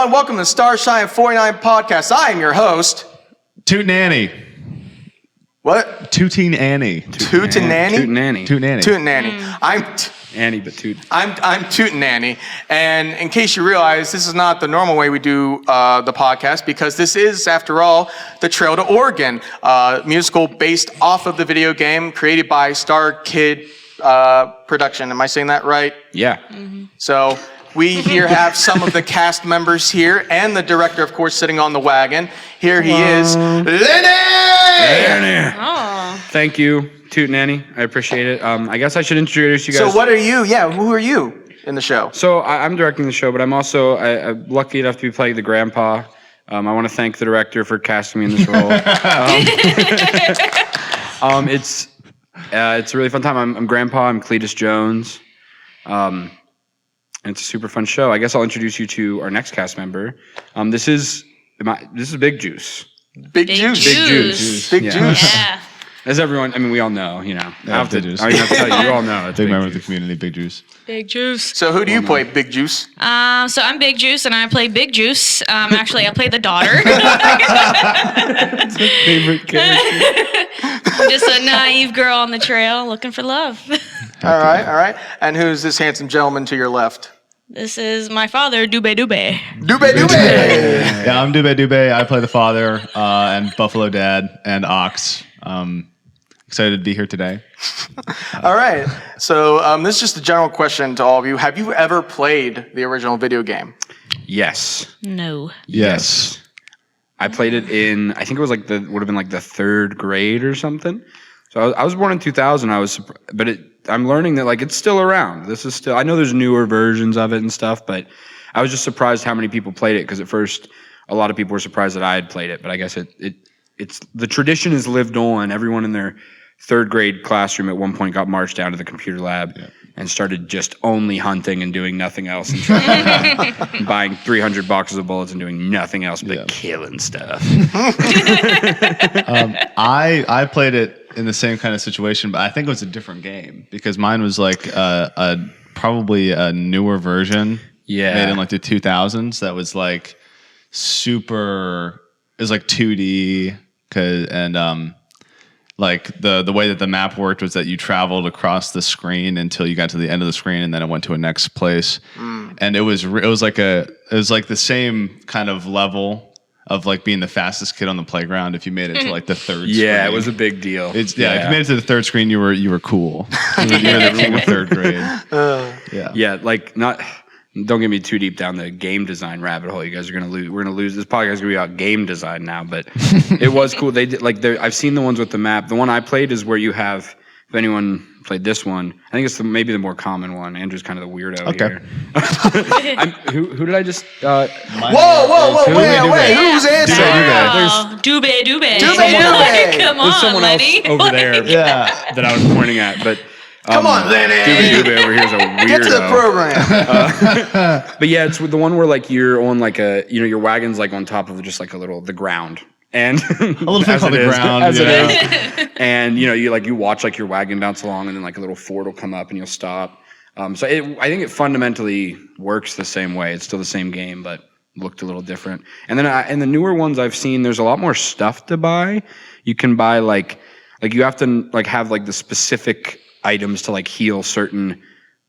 everyone. Welcome to Starshine 49 Podcast. I am your host, Tutenannie. What? Tutenannie. Tutenannie? Tutenannie. I'm Annie, but Toot. I'm Tutenannie. And in case you realize, this is not the normal way we do the podcast, because this is, after all, the Trail to Oregon, musical based off of the video game, created by Star Kid Production. Am I saying that right? Yeah. Mm-hmm. So we here have some of the cast members here, and the director, of course, sitting on the wagon. Here he is, LENNY! Oh. Thank you, Tutenannie. I appreciate it. I guess I should introduce you guys. So what are you? Yeah, who are you in the show? So I'm directing the show, but I'm also I'm lucky enough to be playing the grandpa. I want to thank the director for casting me in this role. It's a really fun time. I'm grandpa. I'm Cletus Jones. And it's a super fun show. I guess I'll introduce you to our next cast member. This is Big Juice. Big Juice. Big Juice. Big Juice. Yeah. As everyone, I mean, we all know, you know. Yeah, Big Juice. I don't have to tell you, you all know. It's Big member of the community, Big Juice. Big Juice. So who do you play, Big Juice? So I'm Big Juice, and I play Big Juice. Actually, I play the daughter. Favorite character. Just a naive girl on the trail looking for love. All right. And who's this handsome gentleman to your left? This is my father, Doobay Doobay. Doobay Doobay! Yeah, I'm Doobay Doobay. I play the father and Buffalo Dad and Ox. Excited to be here today. All right. So this is just a general question to all of you. Have you ever played the original video game? Yes. No. Yes. I played it in, I think it was would have been the third grade or something. So I was born in 2000. I'm learning that it's still around. This is still, I know there's newer versions of it and stuff, but I was just surprised how many people played it, because at first a lot of people were surprised that I had played it, but I guess it's the tradition has lived on. Everyone in their third grade classroom at one point got marched down to the computer lab and started just only hunting and doing nothing else, and buying 300 boxes of bullets and doing nothing else but killing stuff. I played it in the same kind of situation, but I think it was a different game, because mine was probably a newer version made in the 2000s that was super, it was 2D, and the way that the map worked was that you traveled across the screen until you got to the end of the screen, and then it went to a next place. And it was the same kind of level of being the fastest kid on the playground. If you made it to the third screen. Yeah, it was a big deal. If you made it to the third screen, you were cool. You were the king of third grade. Don't get me too deep down the game design rabbit hole. You guys are gonna lose. We're gonna lose. This podcast is gonna be about game design now, but it was cool. They did I've seen the ones with the map. The one I played is where you have. If anyone played this one, I think it's maybe the more common one. Andrew's kind of the weirdo here. Who did I just? Whoa! Wait! Who's answering? Doobay Doobay. Come There's on, someone else Lenny. over there that I was pointing at, but. Come on, Lenny! Doobay Doobay over here is a weirdo. Get to the program. But yeah, it's the one where you're on your wagon's on top of just the ground. And a little thing called the ground, as it is. And you watch your wagon bounce along, and then a little Ford will come up and you'll stop. So I think it fundamentally works the same way. It's still the same game, but looked a little different. And then in the newer ones I've seen, there's a lot more stuff to buy. You can buy you have to have the specific items to heal certain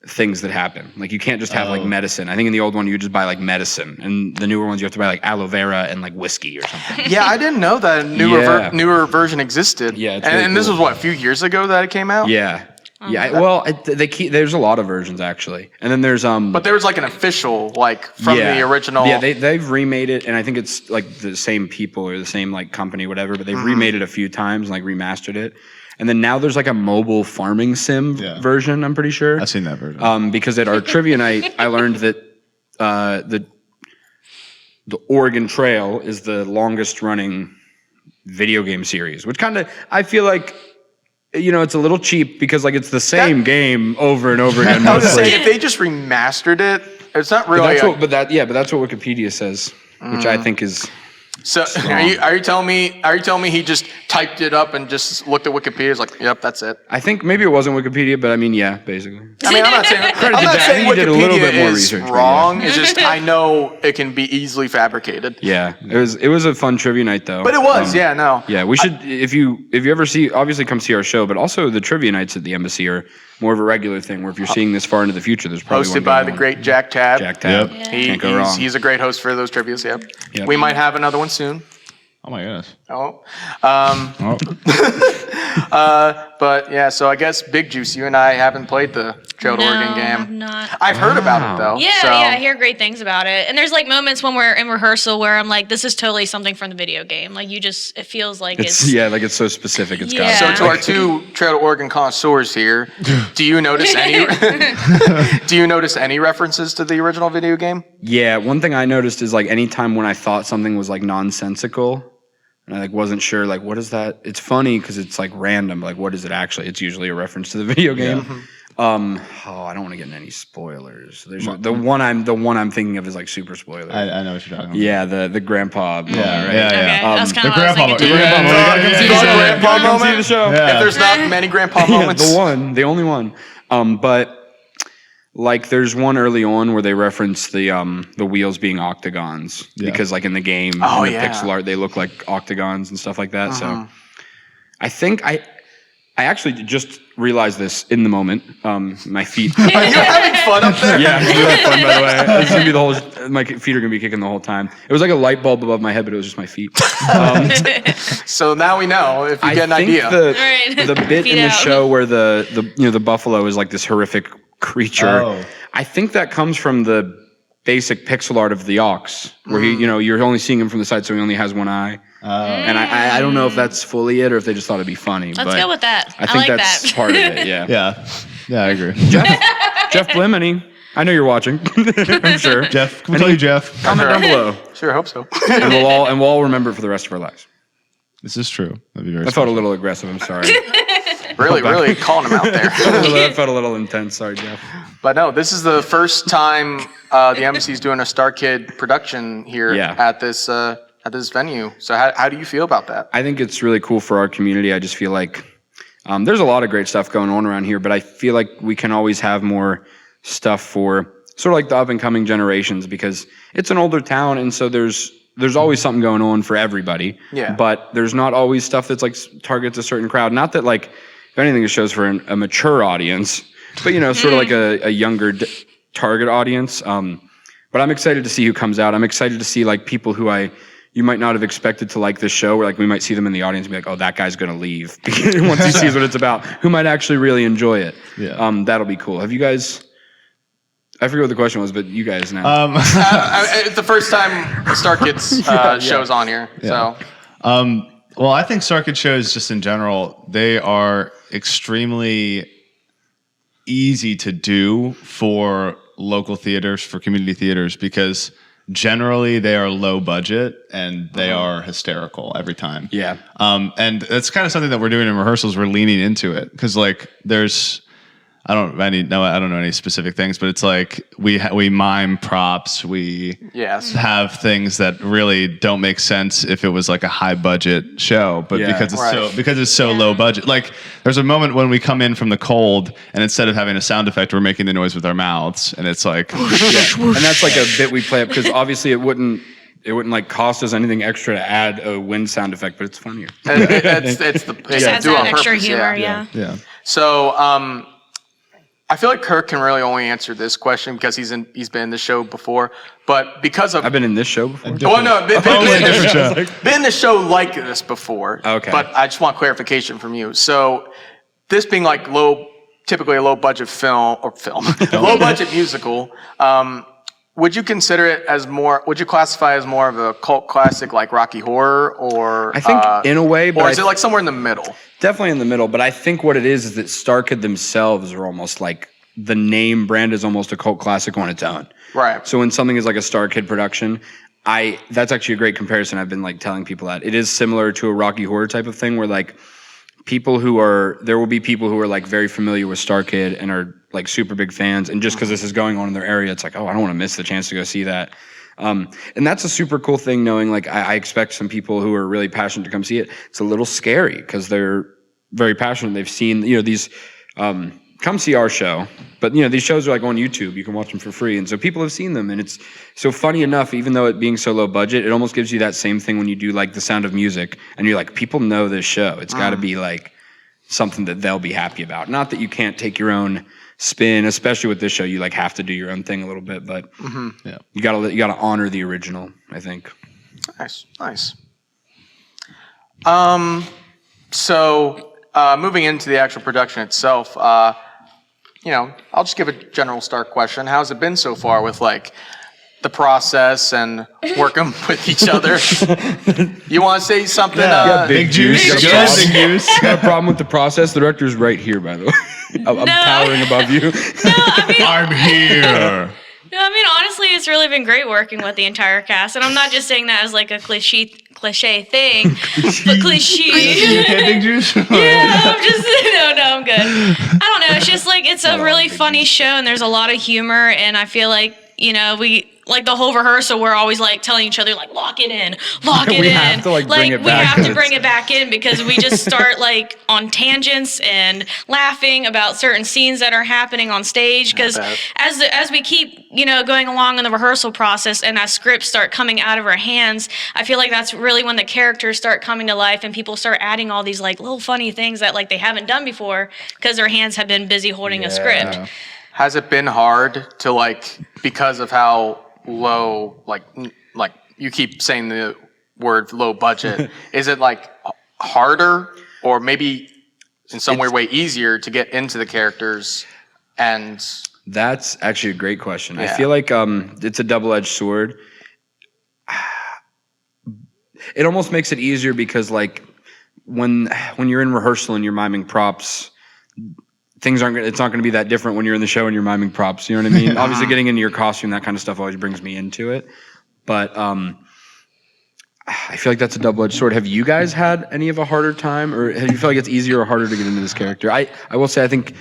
things that happen. You can't just have medicine. I think in the old one you just buy medicine, and the newer ones you have to buy aloe vera and whiskey or something. Yeah, I didn't know that a newer version existed. Yeah, it's and this was a few years ago that it came out. Yeah. Well, there's a lot of versions actually, and then there's But there was an official from the original. Yeah, they've remade it, and I think it's the same people or the same company, whatever. But they've remade it a few times, and remastered it. And then now there's a mobile farming sim version, I'm pretty sure. I've seen that version. Because at our trivia night, I learned that the Oregon Trail is the longest running video game series, which I feel it's a little cheap, because it's the same game over and over again. I was saying, if they just remastered it, it's not really. But that's what Wikipedia says, which I think is So are you telling me he just typed it up and just looked at Wikipedia? It's like, yep, that's it. I think maybe it wasn't Wikipedia, but I mean, yeah, basically. I mean, I'm not saying He did a little bit more Wikipedia is research, but wrong. It's just I know it can be easily fabricated. Yeah, it was a fun trivia night though. But it was, no. Yeah, we should if you ever obviously come see our show, but also the trivia nights at the embassy are more of a regular thing. Where if you're seeing this far into the future, there's probably Hosted by the great Jack Tab. Jack Tab. Yep. Can't go wrong. He's a great host for those trivias. Yep. We might have another one soon. Oh my goodness. Oh. Oh. But yeah, so I guess Big Juice, you and I haven't played the Trail to Oregon game. I've not. I've heard about it though. Yeah, so. I hear great things about it. And there's like moments when we're in rehearsal where I'm like, this is totally something from the video game. Like it feels like it's like it's so specific. It's got So Yeah. to our two Trail to Oregon connoisseurs here, do you notice any references to the original video game? Yeah, one thing I noticed is like anytime when I thought something was like nonsensical, and I like wasn't sure like what is that? It's funny because it's like random. Like what is it actually? It's usually a reference to the video game. I don't want to get in any spoilers. There's the one I'm thinking of is like super spoiler. I know what you're talking about. Yeah, the grandpa. Yeah, right? yeah, Okay, yeah. that's kind The of what I was grandpa thinking moment. too. The grandpa moment. You got a grandpa Come see moment? the show. Yeah. If there's not many grandpa moments. The only one. But like there's one early on where they reference the wheels being octagons because like in the game, in the pixel art, they look like octagons and stuff like that. So I think I actually just realized this in the moment. My feet. Are you having fun up there? Yeah, it's really fun, by the way. It's gonna be the whole. My feet are gonna be kicking the whole time. It was like a light bulb above my head, but it was just my feet. So now we know if you get an I think idea. Right. the bit Feet in the out. show where the buffalo is like this horrific creature. Oh. I think that comes from the basic pixel art of the ox, where you're only seeing him from the side, so he only has one eye. And I don't know if that's fully it or if they just thought it'd be funny. Let's but go with that. I think like that's that. part of it. Yeah. Yeah, I agree. Jeff Blemeny, I know you're watching. I'm sure. Jeff, can we tell you Jeff? Comment down below, Sure, hope so. and we'll all remember it for the rest of our lives. This is true. That'd be very. I felt a little aggressive. I'm sorry. really calling him out there. That felt a little intense. Sorry, Jeff. But no, this is the first time the embassy's doing a Star Kid production here at this venue. So how do you feel about that? I think it's really cool for our community. I just feel like there's a lot of great stuff going on around here, but I feel like we can always have more stuff for sort of like the up and coming generations because it's an older town, and so there's always something going on for everybody. Yeah. But there's not always stuff that's like targets a certain crowd. Not that like if anything, it shows for a mature audience, but sort of like a younger target audience. But I'm excited to see who comes out. I'm excited to see like people who you might not have expected to like this show, or like we might see them in the audience and be like, oh, that guy's going to leave once he sees what it's about, who might actually really enjoy it. Yeah. That'll be cool. Have you guys, I forget what the question was, but you guys now. It's the first time the Star Kids show's on here. Yeah. So Well, I think Star Kid shows just in general, they are extremely easy to do for local theaters, for community theaters, because generally they are low budget and they are hysterical every time. Yeah. And that's kind of something that we're doing in rehearsals. We're leaning into it because like there's, I don't know any specific things, but it's like we mime props. We have things that really don't make sense if it was like a high budget show, but because it's so low budget. Like there's a moment when we come in from the cold, and instead of having a sound effect, we're making the noise with our mouths, and it's like, and that's like a bit we play up because obviously it wouldn't like cost us anything extra to add a wind sound effect, but it's funnier. it's Just adds that extra humor, yeah. So I feel like Kirk can really only answer this question because he's been in the show before, but because of I've been in this show before. well, no, been in the show like this before. Okay, but I just want clarification from you. So this being like typically a low budget film, low budget musical. Would you consider it as more? Would you classify it as more of a cult classic like Rocky Horror, or I think in a way, but or is it like somewhere in the middle? Definitely in the middle, but I think what it is that Star Kid themselves are almost like the name brand is almost a cult classic on its own. Right. So when something is like a Star Kid production, that's actually a great comparison. I've been like telling people that it is similar to a Rocky Horror type of thing where like there will be people who are like very familiar with Star Kid and are like super big fans, and just because this is going on in their area, it's like, oh, I don't want to miss the chance to go see that. And that's a super cool thing, knowing like I expect some people who are really passionate to come see it. It's a little scary because they're very passionate. They've seen, these, come see our show. But, these shows are like on YouTube. You can watch them for free. And so people have seen them. And it's so funny enough, even though it being so low budget, it almost gives you that same thing when you do like The Sound of Music. And you're like, people know this show. It's got to be like something that they'll be happy about. Not that you can't take your own spin, especially with this show. You like have to do your own thing a little bit, but you gotta honor the original, I think. Nice. So moving into the actual production itself, I'll just give a general start question. How's it been so far with like the process and working with each other? You want to say something? Big juice. Big juice. Got a problem with the process? The director's right here, by the way. I'm towering above you. I'm here. No, honestly, it's really been great working with the entire cast, and I'm not just saying that as like a cliche thing, but cliche. Big juice. Yeah, I'm good. I don't know. It's just like it's a really funny show, and there's a lot of humor, and I feel like we. Like the whole rehearsal, we're always like telling each other like lock it in. We have to like bring it back. We have to bring it back in because we just start like on tangents and laughing about certain scenes that are happening on stage. Because as we keep going along in the rehearsal process and as scripts start coming out of our hands, I feel like that's really when the characters start coming to life and people start adding all these like little funny things that like they haven't done before because their hands have been busy holding a script. Has it been hard to like because of how low, like you keep saying the word low budget, is it like harder or maybe in some way easier to get into the characters? And that's actually a great question. I feel like it's a double-edged sword. It almost makes it easier because like when you're in rehearsal and you're miming props, it's not going to be that different when you're in the show and you're miming props. You know what I mean? Obviously, getting into your costume, that kind of stuff always brings me into it. But I feel like that's a double-edged sword. Have you guys had any of a harder time, or do you feel like it's easier or harder to get into this character? I will say I think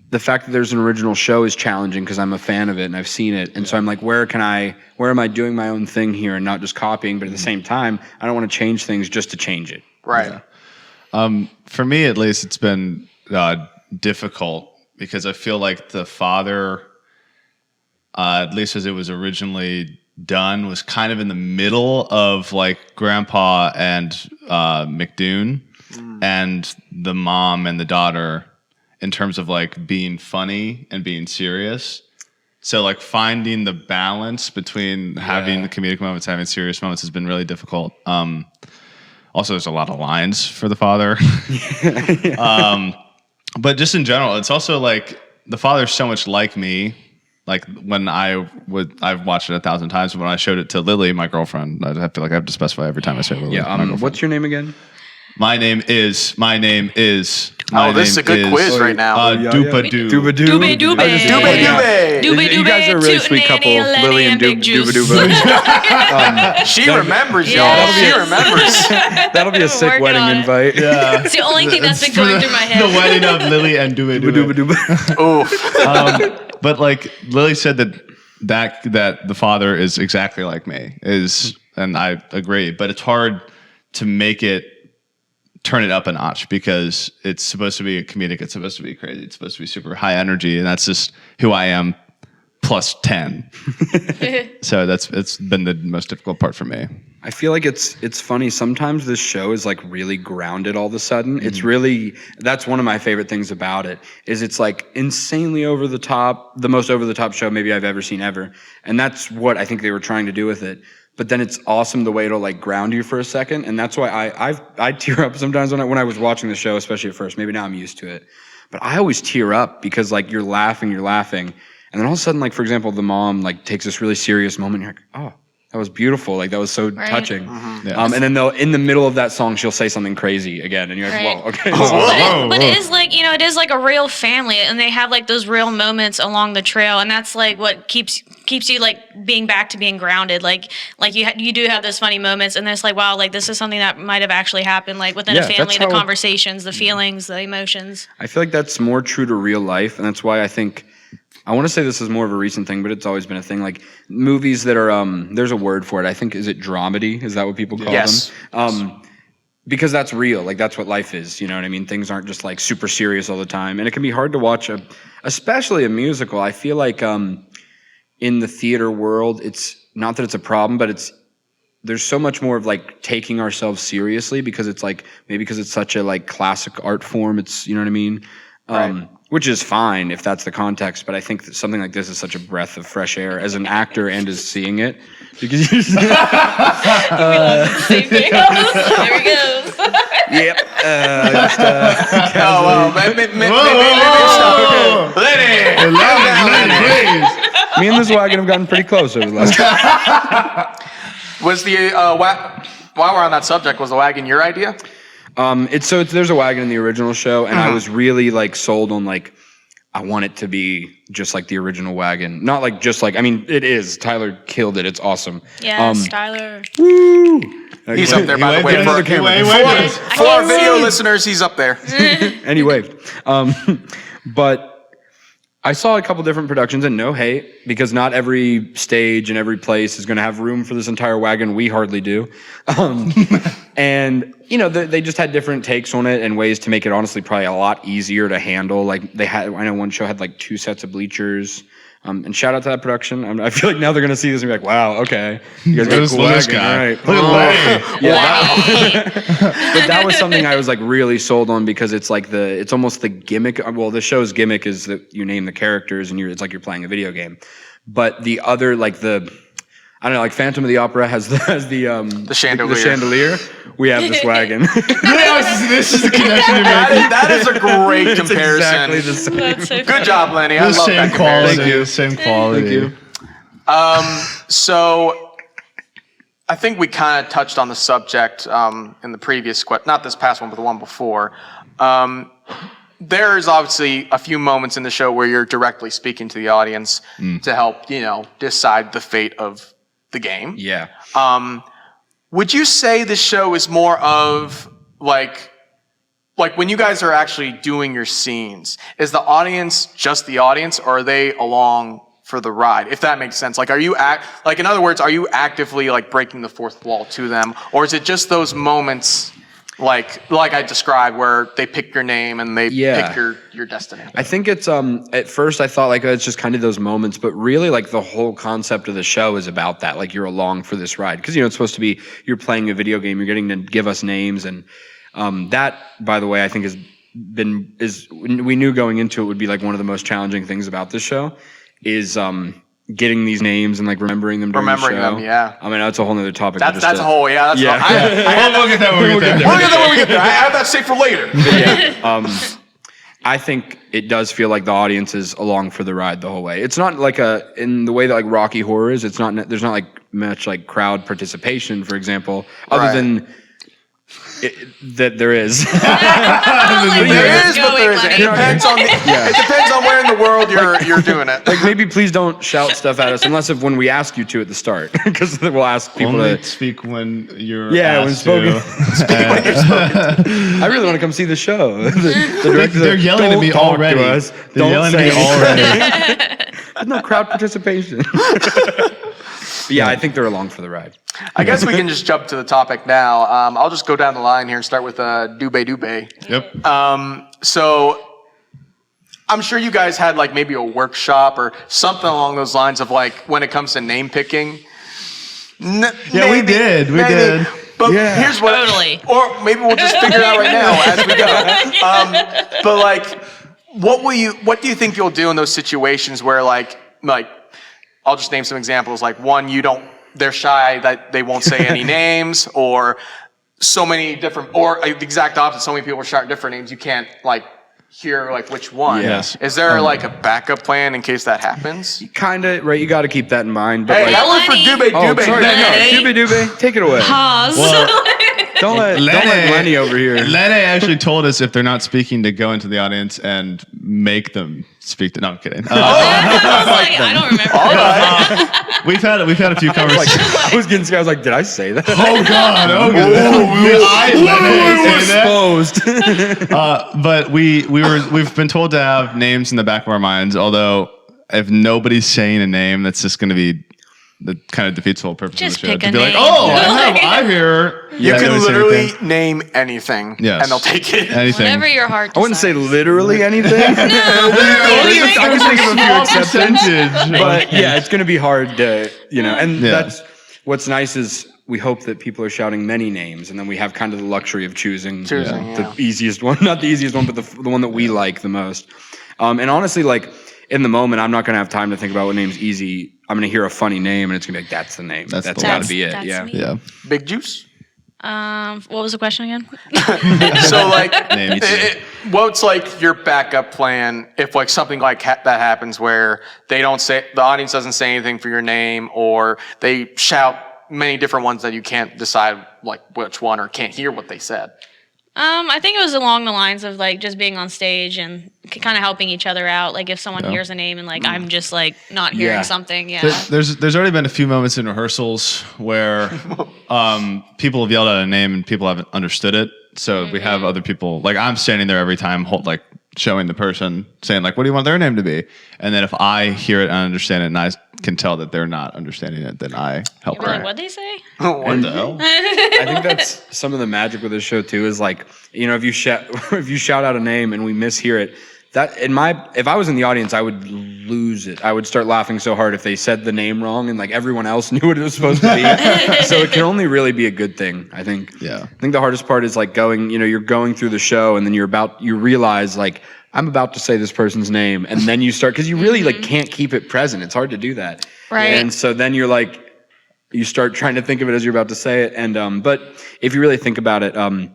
the fact that there's an original show is challenging because I'm a fan of it and I've seen it. And so I'm like, where am I doing my own thing here and not just copying? But at the same time, I don't want to change things just to change it. Right. Yeah. For me, at least, it's been difficult because I feel like the father, at least as it was originally done, was kind of in the middle of like Grandpa and McDoon and the mom and the daughter in terms of like being funny and being serious. So like finding the balance between having the comedic moments, having serious moments has been really difficult. Also, there's a lot of lines for the father. But just in general, it's also like the father's so much like me. Like when I've watched it 1,000 times, but when I showed it to Lily, my girlfriend, I feel like I have to specify every time I say Lily. Yeah. What's your name again? My name is. This is a good quiz right now. Doobay Doobay. Doobay Doobay. Doobay Doobay. Doobay Doobay. You guys are a really sweet couple, Tutenannie, Lily and Big Juice. Doobay Doobay. She remembers, y'all. Yeah. She remembers. That'll be a sick Working wedding on it. invite. Yeah. It's the only thing that's been going through my head. The wedding of Lily and Doobay Doobay. Oof. But like Lily said that the father is exactly like me, and I agree. But it's hard to make it turn it up a notch because it's supposed to be a comedic, it's supposed to be crazy, it's supposed to be super high energy, and that's just who I am plus 10. So it's been the most difficult part for me. I feel like it's funny. Sometimes this show is like really grounded all of a sudden. It's really, that's one of my favorite things about it, is it's like insanely over the top, the most over the top show maybe I've ever seen ever. And that's what I think they were trying to do with it. But then it's awesome the way it'll like ground you for a second. And that's why I tear up sometimes when I was watching the show, especially at first. Maybe now I'm used to it. But I always tear up because like you're laughing. And then all of a sudden, like, for example, the mom like takes this really serious moment. And you're like, oh, that was beautiful. Like, that was so touching. Yes. And then in the middle of that song, she'll say something crazy again. And you're like, whoa, okay. But it is like, it is like a real family, and they have like those real moments along the trail. And that's like what keeps you like being back to being grounded. Like you do have those funny moments, and then it's like, wow, like this is something that might have actually happened, like within a family, the conversations, the feelings, the emotions. I feel like that's more true to real life. And that's why I think I want to say this is more of a recent thing, but it's always been a thing. Like movies that are, there's a word for it. I think, is it dramedy? Is that what people call them? Because that's real. Like that's what life is. You know what I mean? Things aren't just like super serious all the time. And it can be hard to watch especially a musical. I feel like in the theater world, it's not that it's a problem, but there's so much more of like taking ourselves seriously because it's like, maybe because it's such a like classic art form. It's, you know what I mean? Right. Which is fine if that's the context, but I think that something like this is such a breath of fresh air as an actor and as seeing it. Because you're Same thing. There he goes. yep. Lenny, please. Me and this wagon have gotten pretty close over the last. Was the while we're on that subject, was the wagon your idea? There's a wagon in the original show, and I was really like sold on like I want it to be just like the original wagon, not like just like I mean it is. Tyler killed it. It's awesome. Yes, Tyler. Woo! He's up there by the way. For our video listeners, he's up there. And he waved. But I saw a couple different productions, and no hate, because not every stage and every place is going to have room for this entire wagon. We hardly do. And, you know, they just had different takes on it and ways to make it honestly probably a lot easier to handle. Like I know one show had like 2 sets of bleachers. And shout out to that production. I feel like now they're going to see this and be like, wow, okay. You guys got a cool wagon, right? Look at Lenny. Yeah, but that was something I was like really sold on because it's like it's almost the gimmick. Well, the show's gimmick is that you name the characters and it's like you're playing a video game. But the other, like I don't know, like Phantom of the Opera has the chandelier. The chandelier. We have this wagon. This is the connection you're making. That is a great comparison. Exactly the same. That's so Good job, Lenny. I love that quality. comparison. Thank you. Same quality. Thank you. So I think we kind of touched on the subject in the previous not this past one, but the one before. There's obviously a few moments in the show where you're directly speaking to the audience to help, decide the fate of the game. Yeah. Would you say the show is more of like when you guys are actually doing your scenes, is the audience just the audience, or are they along for the ride? If that makes sense. Like, in other words, are you actively like breaking the fourth wall to them, or is it just those moments like I described where they pick your name and they pick your destiny? I think it's at first I thought like it's just kind of those moments, but really like the whole concept of the show is about that. Like you're along for this ride because it's supposed to be you're playing a video game, you're getting to give us names, and that, by the way, I think we knew going into it would be like one of the most challenging things about this show is getting these names and like remembering them during the show. Yeah. I mean, that's a whole nother topic. That's a whole, yeah. We'll get that when we get there. We'll get that when we get there. I have that saved for later. I think it does feel like the audience is along for the ride the whole way. It's not like in the way that like Rocky Horror is. There's not like much like crowd participation, for example, other than that there is. There isn't. It depends on where in the world you're doing it. Like maybe please don't shout stuff at us unless when we ask you to at the start, because we'll ask people to speak when you're when spoken. I really want to come see the show. The director, they're yelling at me already. They're yelling at me already. There's no crowd participation. Yeah, I think they're along for the ride. I guess we can just jump to the topic now. I'll just go down the line here and start with Doobay Doobay. Yep. So I'm sure you guys had like maybe a workshop or something along those lines of like when it comes to name picking. We did. But here's what. Totally. Or maybe we'll just figure it out right now as we go. But like, what do you think you'll do in those situations where like I'll just name some examples. Like one, they're shy that they won't say any names, or so many different, or the exact opposite. So many people are shouting different names. You can't like hear like which one. Yes. Is there like a backup plan in case that happens? Kind of, right? You got to keep that in mind. But Hey, that was for Doobay Doobay. Sorry, Doobay Doobay, take it away. Pause. Don't let Lenny over here. Lenny actually told us if they're not speaking to go into the audience and make them speak. No, I'm kidding. I don't remember. All right. We've had a few conversations. I was getting scared. I was like, did I say that? Oh God! Exposed. But we've been told to have names in the back of our minds. Although if nobody's saying a name, that's just going to be that kind of defeats the whole purpose Just of the show. pick a To be like, name. oh, I hear. You can literally name anything, Yes. and they'll take it. Anything. Whatever your heart decides. I wouldn't say literally anything. I can think of a few exceptions, but yeah, it's going to be hard to, and that's what's nice is we hope that people are shouting many names, and then we have kind of the luxury of choosing the easiest one, not the easiest one, but the one that we like the most. And honestly, like in the moment, I'm not going to have time to think about what name's easy. I'm going to hear a funny name, and it's going to be like, that's the name. That's got to be it. Yeah. Me. Yeah. Big Juice. What was the question again? So like, Name what's like your backup plan if like something like that happens where they don't say, the audience doesn't say anything for your name, or they shout many different ones that you can't decide like which one or can't hear what they said? I think it was along the lines of like just being on stage and kind of helping each other out. Like if someone hears a name and like I'm just like not hearing something. Yeah. There's already been a few moments in rehearsals where people have yelled out a name and people haven't understood it. So we have other people, like I'm standing there every time, like showing the person, saying like, what do you want their name to be? And then if I hear it and understand it and I can tell that they're not understanding it, then I help You're her. like, what'd they say? What the hell? I think that's some of the magic with this show too. Is like, if you shout out a name and we mishear it, that if I was in the audience, I would lose it. I would start laughing so hard if they said the name wrong and like everyone else knew what it was supposed to be. So it can only really be a good thing, I think. Yeah. I think the hardest part is like you're going through the show and then you realize like, I'm about to say this person's name, and then you start, because you really like can't keep it present. It's hard to do that. Right. And so then you're like, you start trying to think of it as you're about to say it. And but if you really think about it, I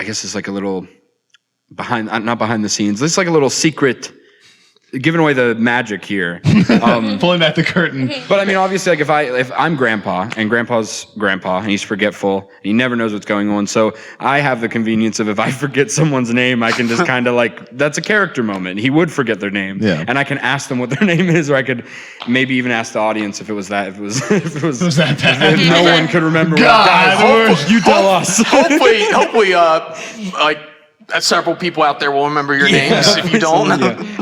guess it's like a little not behind the scenes. It's like a little secret, giving away the magic here. Pulling back the curtain. But I mean, obviously, like if I'm grandpa and grandpa's grandpa and he's forgetful and he never knows what's going on, so I have the convenience of if I forget someone's name, I can just kind of like, that's a character moment. He would forget their name, and I can ask them what their name is, or I could maybe even ask the audience if it was that bad. If no one could remember. Guys, you tell us. Hopefully, like. Several people out there will remember your names if you don't.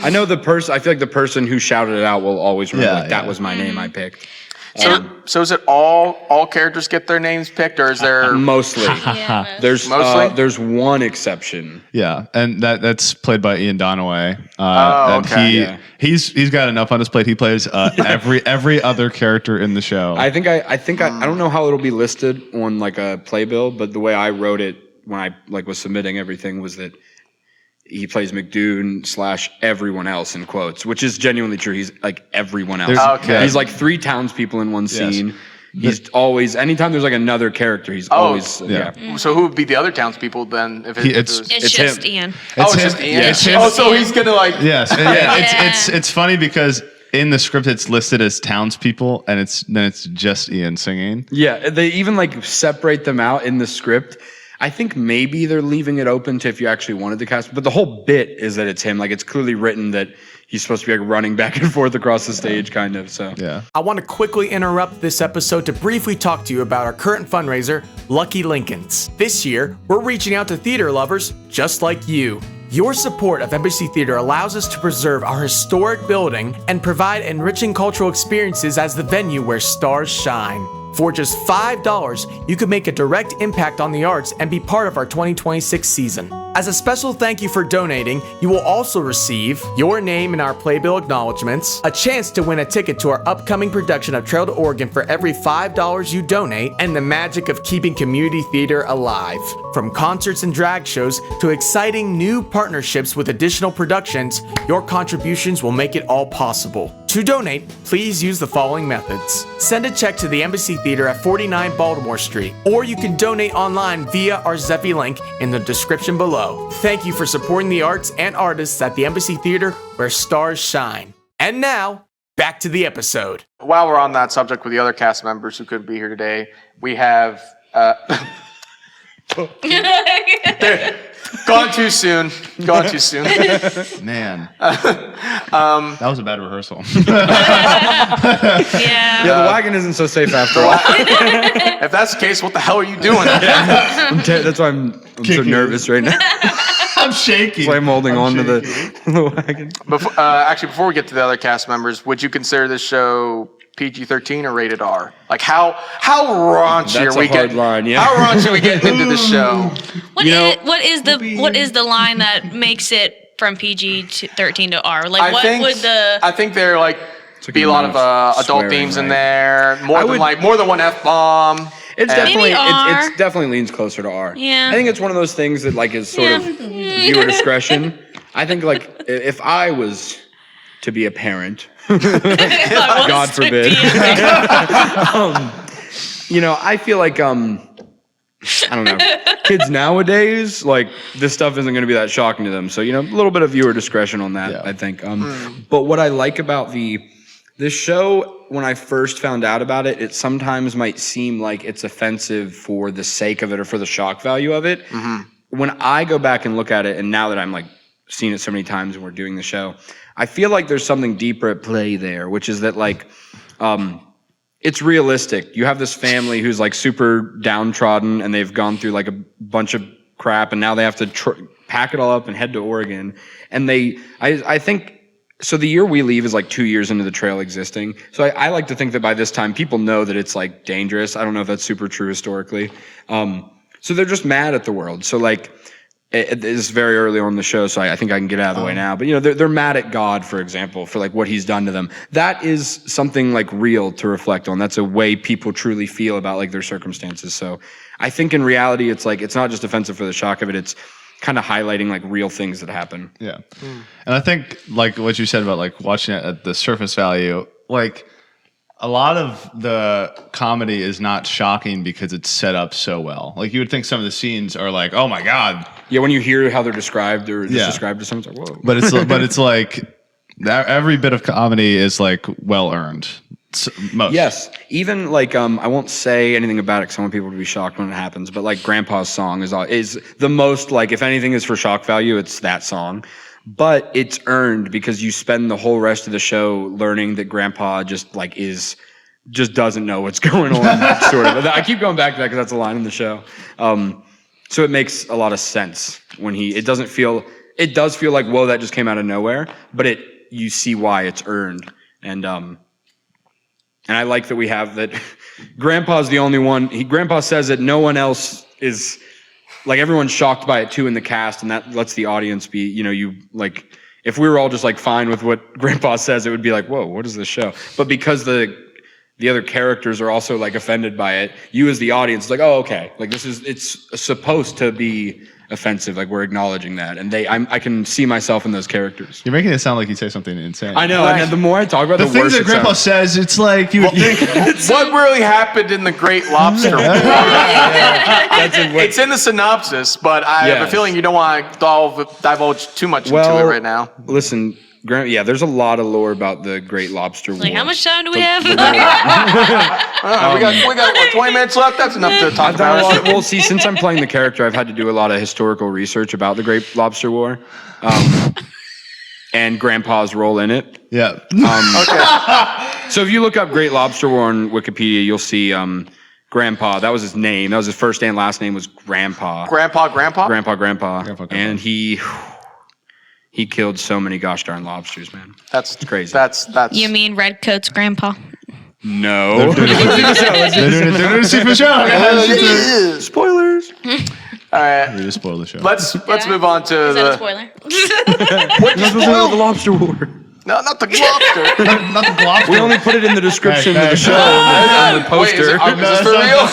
I know the person. I feel like the person who shouted it out will always remember. That was my name I picked. So is it all characters get their names picked, or is there mostly? There's one exception. Yeah, and that's played by Ian Donaway. Okay. He's got enough on his plate. He plays every other character in the show. I don't know how it'll be listed on like a playbill, but the way I wrote it when I like was submitting everything was that he plays McDoon / everyone else in quotes, which is genuinely true. He's like everyone else. Okay. He's like 3 townspeople in one scene. He's always, anytime there's like another character, he's always, So who would be the other townspeople then? If It's just him. Ian. It's just Ian. It's him. Oh, so he's gonna like. Yes. It's funny because in the script it's listed as townspeople, and it's just Ian singing. Yeah, they even like separate them out in the script. I think maybe they're leaving it open to if you actually wanted to cast, but the whole bit is that it's him. Like it's clearly written that he's supposed to be like running back and forth across the stage, kind of. So yeah. I want to quickly interrupt this episode to briefly talk to you about our current fundraiser, Lucky Lincolns. This year, we're reaching out to theater lovers just like you. Your support of Embassy Theater allows us to preserve our historic building and provide enriching cultural experiences as the venue where stars shine. For just $5, you could make a direct impact on the arts and be part of our 2026 season. As a special thank you for donating, you will also receive your name in our playbill acknowledgments, a chance to win a ticket to our upcoming production of Trail to Oregon for every $5 you donate, and the magic of keeping community theater alive. From concerts and drag shows to exciting new partnerships with additional productions, your contributions will make it all possible. To donate, please use the following methods. Send a check to the Embassy Theater at 49 Baltimore Street, or you can donate online via our Zephy link in the description below. Thank you for supporting the arts and artists at the Embassy Theater where stars shine. And now, back to the episode. While we're on that subject with the other cast members who couldn't be here today, we have gone too soon. Man. That was a bad rehearsal. Yeah. the wagon isn't so safe after all. If that's the case, what the hell are you doing? That's why I'm so nervous right now. I'm shaking. So I'm holding on to the wagon. Before we get to the other cast members, would you consider this show PG-13 or rated R? Like how raunchy That's are we a hard getting? line, yeah. How raunchy are we getting into the show? What is the line that makes it from PG-13 to R? Like I think there like a be good a lot of amount of adult swearing, themes in right? there, more than one F-bomb. It's And- definitely R. it's definitely leans closer to R. Yeah. I think it's one of those things that like is sort of viewer discretion. I think like if I was to be a parent, God forbid. I feel like I don't know. Kids nowadays, like this stuff isn't going to be that shocking to them. So a little bit of viewer discretion on that, I think. But what I like about this show, when I first found out about it, it sometimes might seem like it's offensive for the sake of it or for the shock value of it. When I go back and look at it, and now that I'm like seen it so many times and we're doing the show, I feel like there's something deeper at play there, which is that like it's realistic. You have this family who's like super downtrodden and they've gone through like a bunch of crap and now they have to pack it all up and head to Oregon. And I think, so the year we leave is like 2 years into the trail existing. So I like to think that by this time people know that it's like dangerous. I don't know if that's super true historically. So they're just mad at the world. So like, it is very early on in the show, so I think I can get out of the way now. But they're mad at God, for example, for like what he's done to them. That is something like real to reflect on. That's a way people truly feel about like their circumstances. So I think in reality, it's like it's not just offensive for the shock of it. It's kind of highlighting like real things that happen. Yeah, and I think like what you said about like watching it at the surface value, like a lot of the comedy is not shocking because it's set up so well. Like you would think some of the scenes are like, oh my God. Yeah, when you hear how they're described or just described to someone, it's like, whoa. But it's like every bit of comedy is like well earned. Most. Yes, even like I won't say anything about it because I want people to be shocked when it happens. But like Grandpa's song is the most like if anything is for shock value, it's that song. But it's earned because you spend the whole rest of the show learning that Grandpa just doesn't know what's going on. Sort of. I keep going back to that because that's a line in the show. So it makes a lot of sense when it does feel like, whoa, that just came out of nowhere, but you see why it's earned. And I like that we have that Grandpa's the only one. Grandpa says that no one else is, like everyone's shocked by it too in the cast, and that lets the audience be, if we were all just like fine with what Grandpa says, it would be like, whoa, what is this show? But because the other characters are also like offended by it, you as the audience like, oh, okay, like it's supposed to be offensive, like we're acknowledging that, and I can see myself in those characters. You're making it sound like you say something insane. I know, and the more I talk about the the things worse that it Grandpa sounds. says, it's like you would think. What really happened in the Great Lobster War? It's in the synopsis, but I have a feeling you don't want to divulge too much into it right now. Listen, there's a lot of lore about the Great Lobster War. Like, how much time do we have? We got what, 20 minutes left? That's enough to talk about. Well, see, since I'm playing the character, I've had to do a lot of historical research about the Great Lobster War, and Grandpa's role in it. Yeah. Okay. So if you look up Great Lobster War on Wikipedia, you'll see Grandpa. That was his name. That was his first and last name was Grandpa. Grandpa. And he killed so many gosh darn lobsters, man. That's crazy. That's. You mean Redcoat's grandpa? No. They're doing a secret show. Spoilers. All right. We just spoiled the show. Let's move on to Is that a spoiler? The Lobster War. No, not the lobster. Not the glop. We only put it in the description of the show on the Wait, is poster. this for real?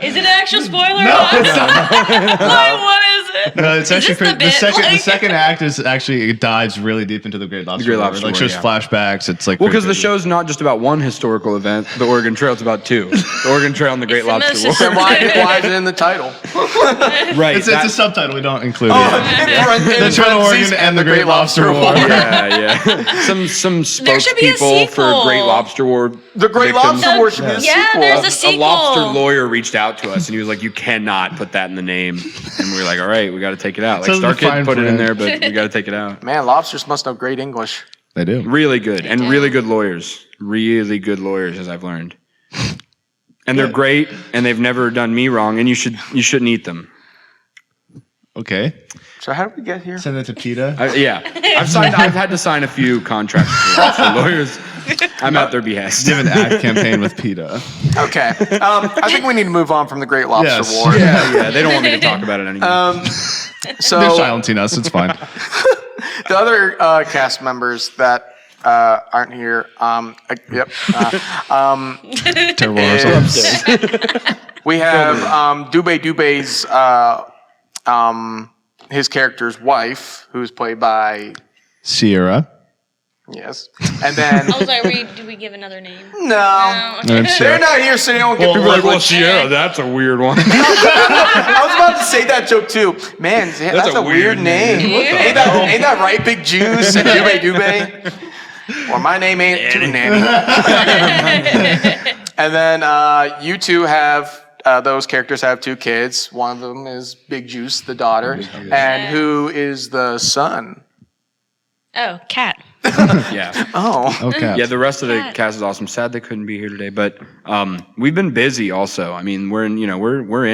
Is it an actual spoiler? No, it's not. Like, what is it? No, it's actually this the bit? the second act is actually it dives really deep into the Great Lobster Great War. Lobster Like War, shows yeah. flashbacks. It's like Well, because the show's not just about one historical event, the Oregon Trail. It's about two. The Oregon Trail and the Great It's in the Lobster War. Then why is it in the title? Right. it's a subtitle. We don't include it. The Trail to Oregon and the Great Lobster War. Yeah. Some There should be a spokespeople for sequel. Great Lobster War. The Great victims. Lobster War should be a Yeah, sequel. there's a A sequel. lobster lawyer reached out to us and he was like, "You cannot put that in the name." And we were like, "All right, we got to take it out." Like Says the Starkid fine put it in print. there, but we got to take it out. Man, lobsters must know great English. They do. Really good and really good lawyers. Really good lawyers, as I've learned. And they're great, and they've never done me wrong. And you shouldn't eat them. Okay. So how did we get here? Send it to PETA. I've had to sign a few contracts for lawyers. I'm at their behest. You have an ad campaign with PETA. Okay. I think we need to move on from the Great Lobster Yes. War. Yeah. They don't want me to talk about it anymore. So They're silencing us. It's fine. the other cast members that aren't here. Terrible rehearsals. We have Doobay Doobay's his character's wife, who's played by Sierra. yes, and then I was like, do we give another name? no, No. they're not here, so they don't get privilege. Sierra, that's a weird one. I was about to say that joke too. Man, that's a weird name. Ain't that right, Big Juice and Doobay Doobay? Or my name ain't Tutenannie. And then you two have. Those characters have 2 kids. One of them is Big Juice, the daughter. And who is the son? Oh, Cat. Yeah. Oh. Okay. Yeah, the rest of the cast is awesome. Sad they couldn't be here today, but we've been busy also. I mean, we're in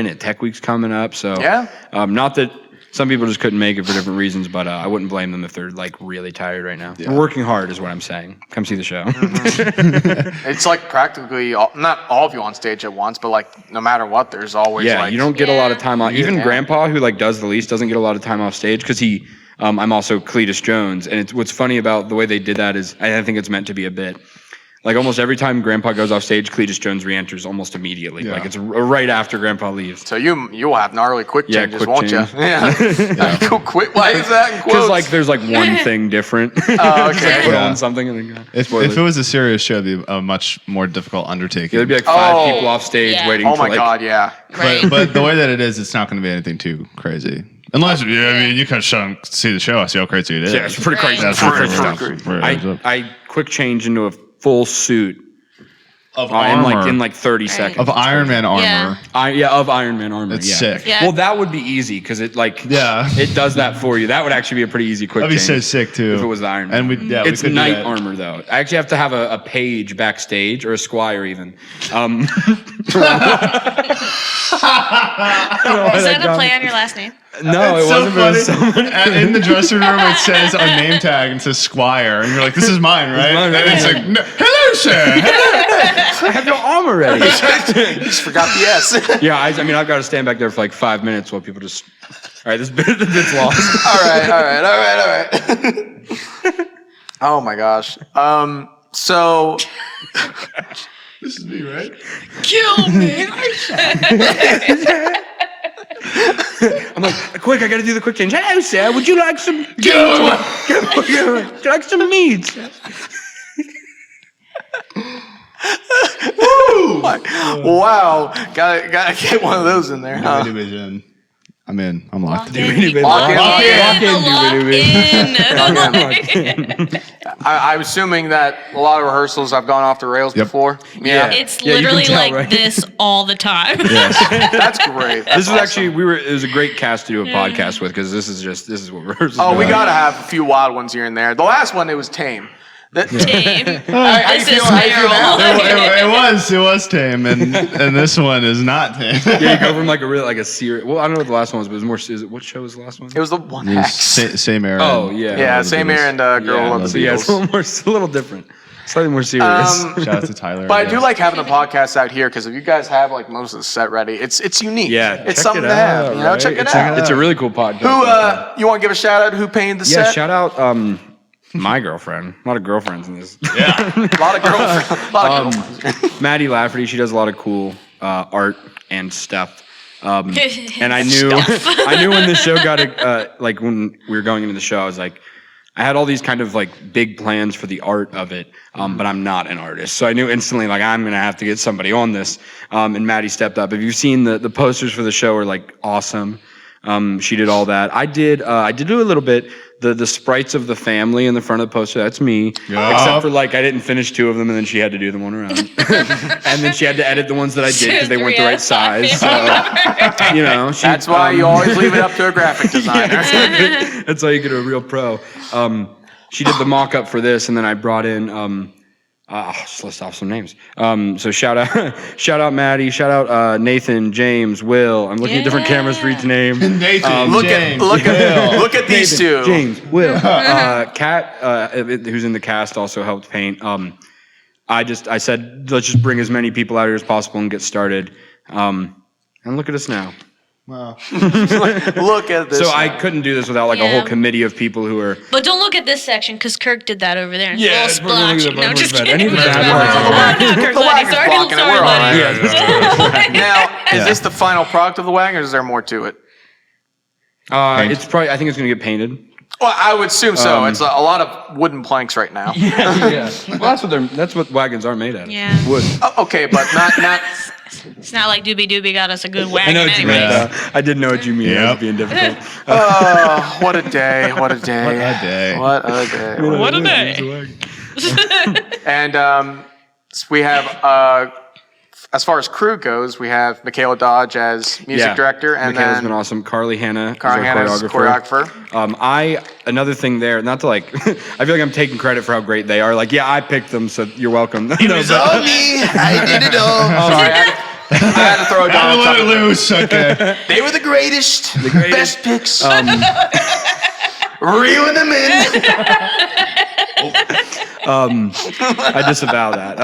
it. Tech Week's coming up, so Yeah. Not that some people just couldn't make it for different reasons, but I wouldn't blame them if they're like really tired right now. We're working hard, is what I'm saying. Come see the show. It's like practically not all of you on stage at once, but like no matter what, there's always Yeah, like you don't get a lot of time off. Even Yeah. Grandpa, who like does the least, doesn't get a lot of time off stage because he. I'm also Cletus Jones, and what's funny about the way they did that is I think it's meant to be a bit. Like almost every time Grandpa goes off stage, Cletus Jones re-enters almost immediately. Yeah. Like it's right after Grandpa leaves. So you will have gnarly quick Yeah, changes, quick won't change. you? Yeah. Cool, quick. Why is that in quotes? Because like there's like one thing different. Oh, okay. Put Yeah. on something and then go. If it was a serious show, it'd be a much more difficult undertaking. There'd be like 5 Oh. people off stage Yeah. waiting. Oh to my like, God, yeah. Right. But the way that it is, it's not going to be anything too crazy. Unless, you can see the show. I see how crazy it is. Yeah, it's pretty crazy. Right. That's Pretty pretty crazy. I quick change into a full suit of in like 30 seconds. of Iron Man armor. Yeah. Of Iron Man armor. It's yeah. sick. Yeah. Well, that would be easy because it like it does that for you. That would actually be a pretty easy quick That'd be so change sick too. if it was the Iron Man. And It's we could knight do that. armor though. I actually have to have a page backstage or a squire even. Is that a play on your last name? No, It's it wasn't. But it was so someone. funny. And in the dressing room, it says a name tag and it says Squire, and you're like, "This is mine, right?" mine, And it's like, no, "Hello, sir." I have your armor ready. You just forgot the S. Yeah, I mean, I've got to stand back there for like 5 minutes while people just. All right, this bit's lost. all right. Oh my gosh. So This is me, right? Kill me. I'm like, quick, I got to do the quick change. Hello, sir. Would you like some? Would you like some meat? wow, gotta get one of those in there. Huh? Division. I'm in. I'm locked. Lock in. I'm assuming that a lot of rehearsals have gone off the rails before. Yeah. It's Yeah, you can literally tell, like right? this all the time. That's great. That's This is awesome. actually it was a great cast to do a podcast with because this is what rehearsals. Oh, we are. gotta have a few wild ones here and there. The last one, it was tame. Tame. How you This is feel? How you feel now? Meryl. It was tame, and this one is not tame. Yeah, you go from like a serious. Well, I don't know what the last one was, but it was more. What show was the last one? It was the one X. Same era. Oh yeah. Yeah, same air and Girl Love the So yeah, Beatles. it's a little different. Slightly more serious. Shout out to Tyler. But I do like having the podcast out here because if you guys have like most of the set ready, it's unique. Yeah, it's check something it to have. out, You know, right? check it It's out. It's a really cool podcast. Who you want to give a shout out? Who painted the Yeah, set? shout out my girlfriend. A lot of girlfriends in this. A lot of girlfriends. Maddie Lafferty, she does a lot of cool art and stuff. And I knew when the show got like when we were going into the show, I was like, I had all these kind of like big plans for the art of it, but I'm not an artist, so I knew instantly like I'm gonna have to get somebody on this. And Maddie stepped up. If you've seen the posters for the show are like awesome. She did all that. I did do a little bit. The sprites of the family in the front of the poster, that's me. Yeah. Except for like I didn't finish 2 of them and then she had to do them one around. And then she had to edit the ones that I did because they weren't the right size. So, you know, That's why you always leave it up to a graphic designer. that's how you get a real pro. She did the mock-up for this, and then I brought in Just list off some names. So shout out Maddie, shout out Nathan, James, Will. I'm looking at different cameras for each name. Nathan, Look James, at these two. James, Will, Kat, who's in the cast, also helped paint. I said let's just bring as many people out here as possible and get started. And look at us now. Wow. Look at this. So now. I couldn't do this without like a whole committee of people who are. But don't look at this section because Kirk did that over there. Yeah, It's a little splotch. No, just kidding. Any of the bad Oh, no, Kirk, The Lenny. wagon's Sorry, blocking it. We're all right. Lenny. Now, is this the final product of the wagon, or is there more to it? It's probably. I think it's gonna get painted. Well, I would assume so. It's a lot of wooden planks right now. Yeah. Well, that's what wagons are made out of. Yeah. Wood. Oh, okay, but not. It's not like Doobay Doobay got us a good wagon. I know what you mean. anyways. I did know what you mean. I was being difficult. Oh, what a day! What a day! What a day. What a day! What a day. And so we have, as far as crew goes, we have Michaela Dodge as music director, and Michaela's then been awesome. Carly Hanna, Carly Hanna as choreographer. Another thing there, not to like, I feel like I'm taking credit for how great they are. Like, yeah, I picked them, so you're welcome. It was all me. I did it all. Sorry, I had to throw it down. Let it loose. Okay. They were the greatest. Best picks. Reeling them in. I disavow that.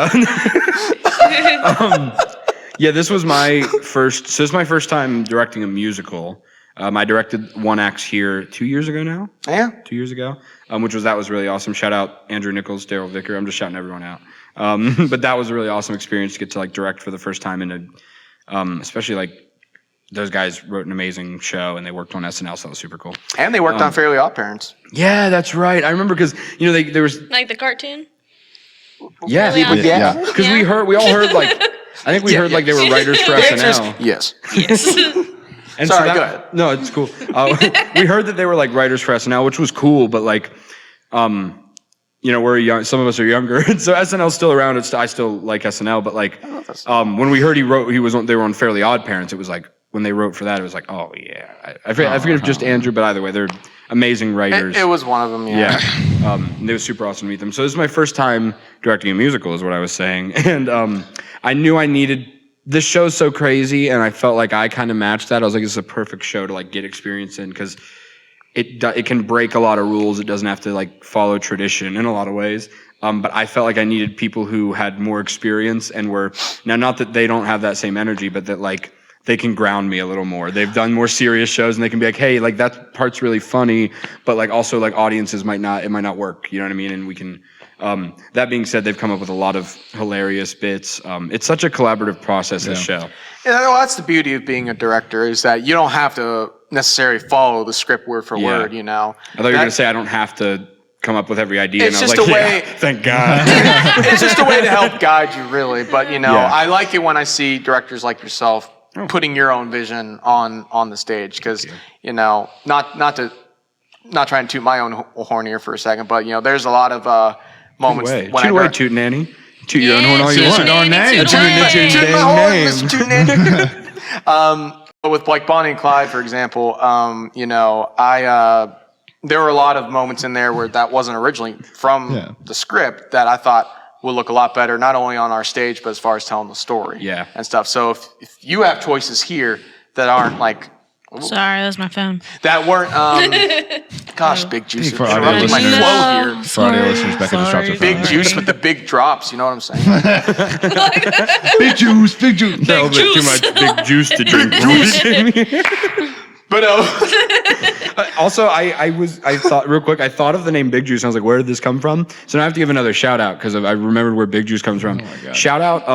Yeah, this was my first. So this is my first time directing a musical. I directed one act here 2 years ago now. Yeah. 2 years ago, that was really awesome. Shout out Andrew Nichols, Daryl Vicker. I'm just shouting everyone out. But that was a really awesome experience to get to like direct for the first time in a, especially like those guys wrote an amazing show and they worked on SNL, so that was super cool. And they worked on Fairly Odd Parents. Yeah, that's right. I remember because there was Like the cartoon? yeah Yeah. because we all heard like I think we heard like they were writers for SNL. Yes. Yes. And Sorry, so go ahead. No, it's cool. We heard that they were like writers for SNL, which was cool, but like, we're young. Some of us are younger, and so SNL's still around. I still like SNL, but like, when we heard they were on Fairly Odd Parents. It was like when they wrote for that, it was like, oh yeah. I forget if just Andrew, but either way, they're amazing writers. It was one of them. Yeah. And it was super awesome to meet them. So this is my first time directing a musical, is what I was saying, and I knew I needed. This show's so crazy, and I felt like I kind of matched that. I was like, this is a perfect show to like get experience in because it can break a lot of rules. It doesn't have to like follow tradition in a lot of ways. But I felt like I needed people who had more experience and were now not that they don't have that same energy, but that like they can ground me a little more. They've done more serious shows, and they can be like, hey, like that part's really funny, but like also like audiences might not work. You know what I mean? And we can. That being said, they've come up with a lot of hilarious bits. It's such a collaborative process, this show. Yeah, well, that's the beauty of being a director, is that you don't have to necessarily follow the script word for word, I thought you were going to say I don't have to come up with every idea. It's and I was just like, a way. Thank God. It's just a way to help guide you, really. But I like it when I see directors like yourself putting your own vision on the stage, because not trying to toot my own horn here for a second, but there's a lot of moments when Toot away, Tutenannie. Toot your own horn all you Toot want. your own name. Toot your my horn, name. Mr. Tutenannie. But with like Bonnie and Clyde, for example, there were a lot of moments in there where that wasn't originally from the script that I thought would look a lot better, not only on our stage, but as far as telling the story and stuff. So if you have choices here that aren't like, Sorry, that's my phone. that weren't, gosh, Big Juice. For audio Interrupting my listeners. flow here. For audio listeners, Becca just dropped her phone. Big Juice with the big drops, you know what I'm saying? Big juice, big juice. A little bit too much big juice to drink. But Also, I thought of the name Big Juice, and I was like, where did this come from? So now I have to give another shout out because I remembered where Big Juice comes from. Shout out,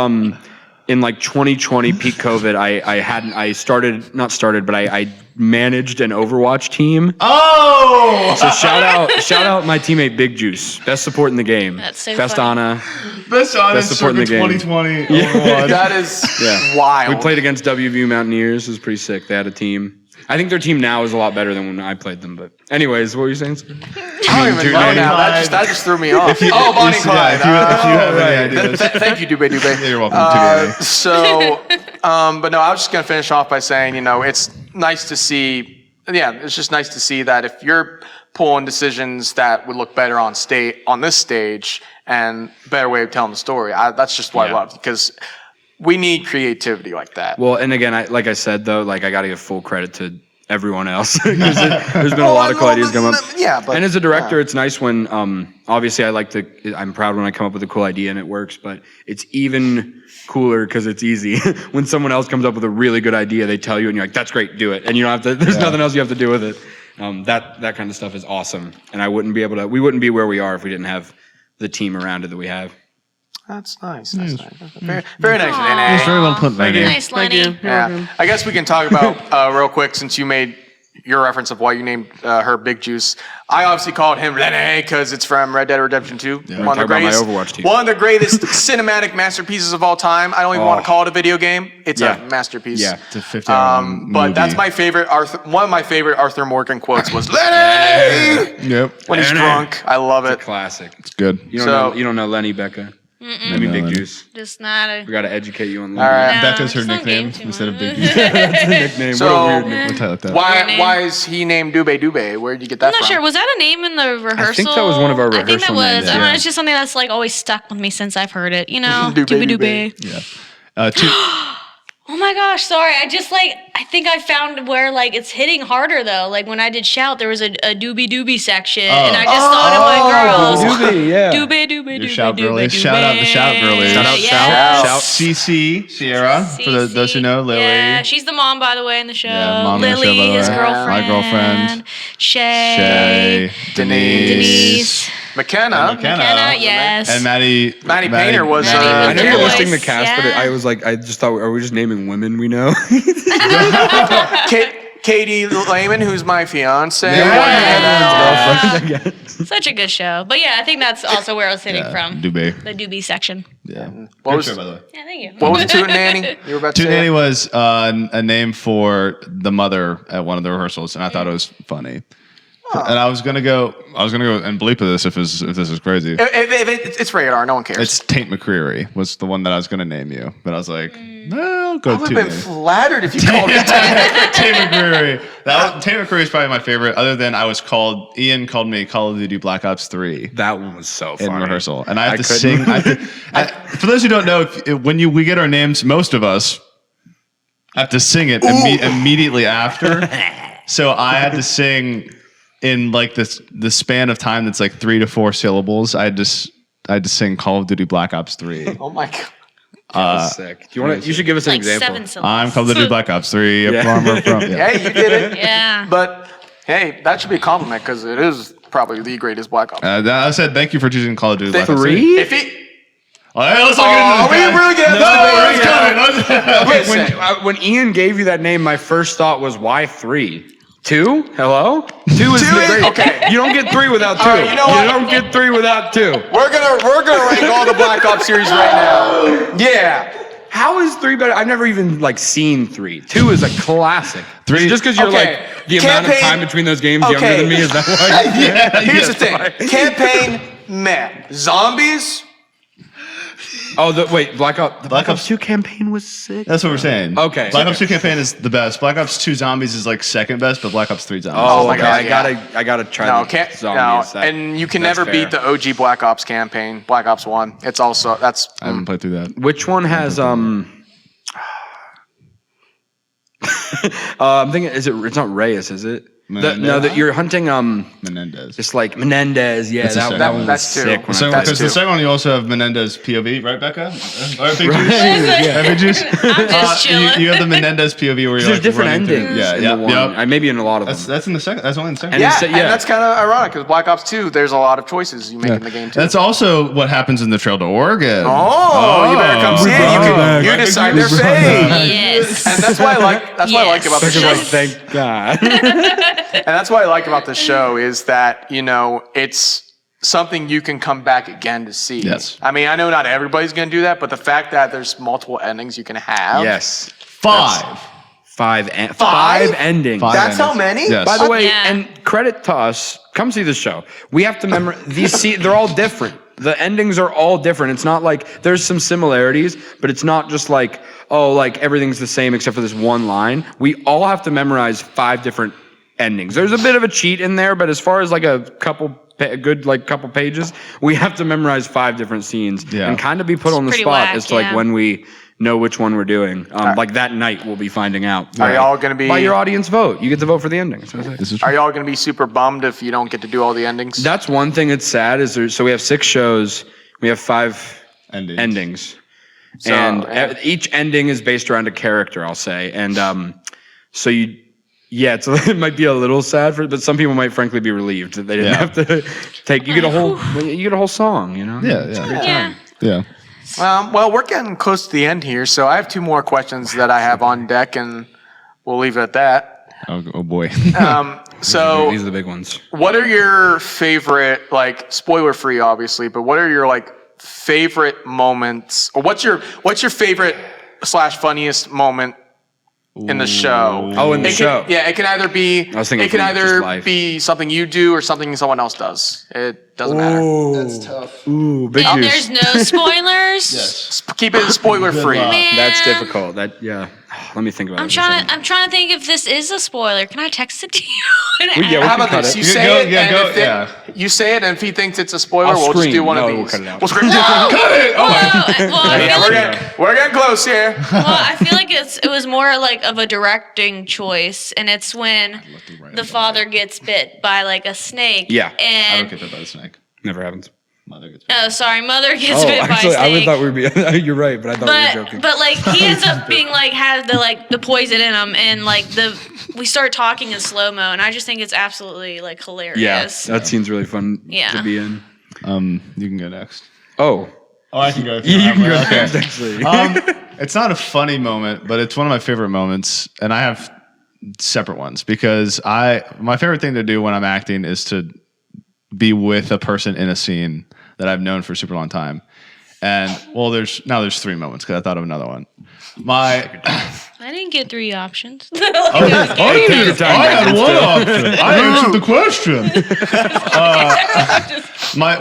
in like 2020 peak COVID, I managed an Overwatch team. Oh! So shout out my teammate Big Juice, best support in the game. That's so best funny. Ana. Best support in the game. 2020. Overwatch. that is wild. We played against WVU Mountaineers. It was pretty sick. They had a team. I think their team now is a lot better than when I played them. But anyways, what were you saying? I don't even know now. That just threw me off. Bonnie and Clyde. If you have any ideas. Thank you, Doobay Doobay. You're welcome. But no, I was just going to finish off by saying, it's nice to see, it's just nice to see that if you're pulling decisions that would look better on this stage, and better way of telling the story. That's just what I love, because we need creativity like that. Well, and again, like I said though, like I got to give full credit to everyone else. There's been a lot of cool ideas come up. Yeah, but and as a director, it's nice when obviously I'm proud when I come up with a cool idea and it works, but it's even cooler because it's easy. When someone else comes up with a really good idea, they tell you and you're like, that's great, do it. And you don't have to, there's nothing else you have to do with it. That kind of stuff is awesome. And we wouldn't be where we are if we didn't have the team around it that we have. That's nice. That's nice. Very, very nice, It's Lenny. very well put, Lenny. Nice, Lenny. Yeah. I guess we can talk about real quick, since you made your reference of why you named her Big Juice. I obviously called him Lenny because it's from Red Dead Redemption 2. One of the greatest, my Overwatch team. one of the greatest cinematic masterpieces of all time. I don't even want to call it a video game. It's a masterpiece. Yeah. It's a 50 But that's my favorite. One of my favorite Arthur Morgan quotes was Lenny Yep. when he's drunk. I love it. Classic. It's good. You don't know Lenny, Becca. Maybe Big Lenny. Juice. Just not a. We got to educate you on All Lenny. right. Becca's her just don't game nickname too instead of much. Big Juice. That's a nickname. So- What a weird nickname. We'll tell it that. Why is he named Doobay Doobay? Where did you get that I'm not from? sure. Was that a name in the rehearsal? that was one of our I think that rehearsal was. names, I don't know. yeah. It's just something that's like always stuck with me since I've heard it. You know, Doobay Doobay Doobay. Doobay. Yeah. Oh my gosh, sorry. I think I found where like it's hitting harder though. Like when I did Shout, there was a Doobay Doobay section, and I just thought of my girls. Doobay, yeah. Doobay Doobay Your Doobay shout Doobay girlies. Doobay. Shout out the shout girlies. Shout out, Yes. shout. CC, Sierra, for those who know, Lily. Yeah, she's the mom, by the way, in the show. Yeah, mom in the Lily, show, by the his way. girlfriend. My girlfriend. Shay. Denise. McKenna. McKenna, yes. And Maddie Painter was. Maddie was I know you're Voice, listing the cast, but yeah. I was like, I just thought, are we just naming women we know? Katie Lehman, who's my fiance. Such a good show. But yeah, I think that's also where I was hitting from. Dubai. The Doobie section. Yeah. What was- Good show, by the way. Yeah, thank you. What was Tutenannie? You were about to say Tutenannie it? was a name for the mother at one of the rehearsals, and I thought it was funny. And I was gonna go and bleep this if this is crazy. It's rated R. No one cares. It's Taint McCreary was the one that I was gonna name you, but I was like, no, I'll go I would have been Tutenannie. flattered if you called me Tutenannie. Taint McCreary. Taint McCreary is probably my favorite. Other than Ian called me Call of Duty Black Ops 3 That one was so funny. in rehearsal, and I have to couldn't- sing. For those who don't know, when we get our names, most of us have to sing it immediately after. So I had to sing in like the span of time that's like 3 to 4 syllables. I had to sing Call of Duty Black Ops 3. Oh my god. That's sick. Do you want to? You should give us an Like example. 7 syllables. I'm Call of Duty Black Ops 3. Yeah. Farmer from. Yeah. Hey, you did it. Yeah. But hey, that should be a compliment because it is probably the greatest Black Ops. I said thank you for choosing Call of Duty Black Ops 3. 3? If it, All right, let's not oh, get we into really get No, it's coming. Listen, When Ian gave you that name, my first thought was, why 3? 2? Hello? 2 is Two the is- great. okay. You don't get 3 without 2. right, you know what? don't get 3 without 2. we're gonna rank all the Black Ops series right now. Yeah. How is 3 better? I've never even like seen 3. 2 is a classic. 3 just because you're Okay. like the amount of Campaign- time between those games Okay. younger than me. Is that why? Here's the thing. Campaign, meh. Zombies, Oh, wait, Black Ops- Ops 2 campaign was sick. That's what we're saying. Okay. Black Ops 2 campaign is the best. Black Ops 2 Zombies is like second best, but Black Ops 3 Zombies. Oh, my okay. God, I gotta try no, the can't, zombies. no, and you can never beat the OG Black Ops campaign, Black Ops 1. It's also, that's, I haven't played through that. Which one has I'm thinking, it's not Reyes, is it? That you're hunting Menendez. just like Menendez. Yeah, That's the that second one one. was That's two. sick. When So, I That's because the two. second one, you also have Menendez POV, right, Becca? Right, Big Right. Juice? Right, Big Juice? I'm just chilling. You have the Menendez POV where you're there's like different running through- endings. Yeah, in yeah, the one. yeah. Maybe in a lot of them. That's in the second. That's only in the second. And yeah, it's- yeah. and that's kind of ironic because Black Ops 2, there's a lot of choices you make in the game too. That's also what happens in the Trail to Oregon. Oh, you better come see it. You decide their fate. Yes. And that's why I like. That's what I like about the Becca's show. like, thank God. And that's what I like about the show is that it's something you can come back again to see. Yes. I mean, I know not everybody's going to do that, but the fact that there's multiple endings you can have. Yes. 5. Five endings. Five That's how endings. many? Yes. By the way, Yeah. and credit to us, come see the show. We have to remember they're all different. The endings are all different. It's not like there's some similarities, but it's not just like, oh, like everything's the same except for this one line. We all have to memorize 5 different endings. There's a bit of a cheat in there, but as far as like a good couple pages, we have to memorize 5 different scenes and kind of be put on the pretty spot whack, as to like when we know which one we're doing. Like that night we'll be finding out. Are y'all going to be... By your audience vote. You get to vote for the ending. Are y'all going to be super bummed if you don't get to do all the endings? That's one thing that's sad is so we have 6 shows. We have 5 endings. So, and each ending is based around a character, I'll say. And so it might be a little sad but some people might frankly be relieved that they didn't have to take. You get a whole song, you know. Yeah. Well, we're getting close to the end here, so I have 2 more questions that I have on deck, and we'll leave it at that. Oh boy. So these are the big ones. what are your favorite, like, spoiler free, obviously, but what are your like favorite moments, or what's your favorite / funniest moment in the show? Oh, in the show. It can either be. I was thinking it can from just either life. be something you do or something someone else does. It doesn't matter. That's tough. Ooh, big And juice. there's no spoilers. Keep it spoiler free. Man. That's difficult. Let me think about it. I'm trying to think if this is a spoiler. Can I text it to you? We How about cut this? it. You You say go- it, yeah, and go- if yeah. you say it, and if he thinks it's a spoiler, I'll we'll just do scream. one No, of we'll these. cut it out. We'll scream. Cut it! Oh my Well, I Yeah, feel we're getting close here. Well, I feel like it was more like of a directing choice, and it's when the father gets bit by like a snake. Yeah. I And don't get that by the snake. Never happens. Mother gets mother gets bit by a actually, snake. I thought we were you're right, but I thought we were joking. But like he ends up being like had the poison in him, and like we start talking in slow mo, and I just think it's absolutely like hilarious. Yeah, that scene's really fun to be in. You can go next. Oh, I can go. you can go next, actually. It's not a funny moment, but it's one of my favorite moments, and I have separate ones because my favorite thing to do when I'm acting is to be with a person in a scene that I've known for a super long time. And there's 3 moments because I thought of another one. I didn't get 3 options. Take your time. I had one option. I answered the question.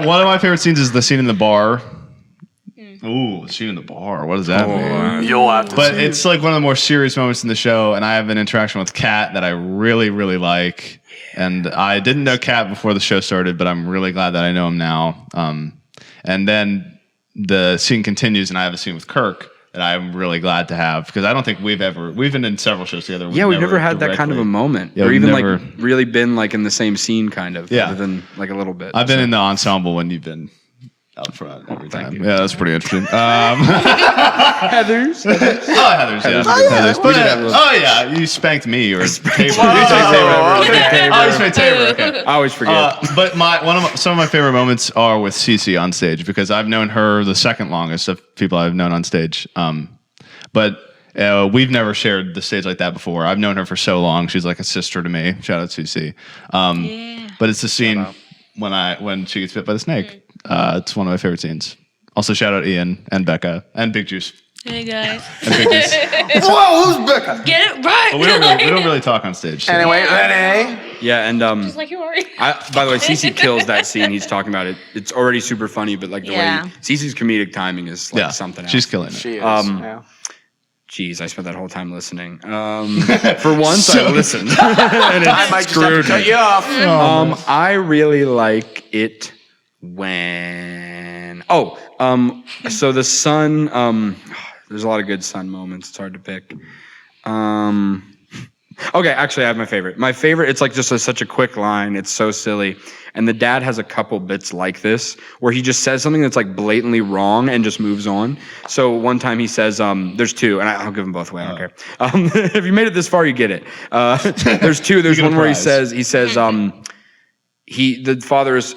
One of my favorite scenes is the scene in the bar. Ooh, scene in the bar. What does that mean? You'll have to. But it's like one of the more serious moments in the show, and I have an interaction with Kat that I really, really like. And I didn't know Kat before the show started, but I'm really glad that I know him now. And then the scene continues, and I have a scene with Kirk that I'm really glad to have because I don't think we've been in several shows together. Yeah, we've never had that kind of a moment. Yeah, or we've even never- like really been like in the same scene kind of. Yeah. Other than like a little bit. I've been in the ensemble when you've been out front every time. you. Yeah, that's pretty interesting. Heathers. Heathers, yeah. Heathers. But, you spanked me or Tabor. Oh, okay. Oh, you spanked Tabor. Okay. I always forget. But some of my favorite moments are with Cece on stage because I've known her the second longest of people I've known on stage. But we've never shared the stage like that before. I've known her for so long; she's like a sister to me. Shout out to Cece. But it's the scene when she gets bit by the snake. It's one of my favorite scenes. Also, shout out Ian and Becca and Big Juice. Hey guys, And Big Juice. Whoa, who's Becca? get it right. But we don't really talk on stage. So. Anyway, Lenny. Yeah, and Just like you are. by the way, Cece kills that scene he's talking about. It's already super funny, but like the Yeah. way Cece's comedic timing is like something else. She's killing it. She is. yeah. Jeez, I spent that whole time listening. For once, I listened. And I might just have to cut you off. I really like it when so the sun there's a lot of good sun moments. It's hard to pick. Okay, actually I have my favorite. My favorite, it's like just such a quick line. It's so silly. And the dad has a couple bits like this where he just says something that's like blatantly wrong and just moves on. So one time he says, there's 2, and I'll give them both away, I don't care. If you made it this far, you get it. There's 2. There's one where he says, the father is,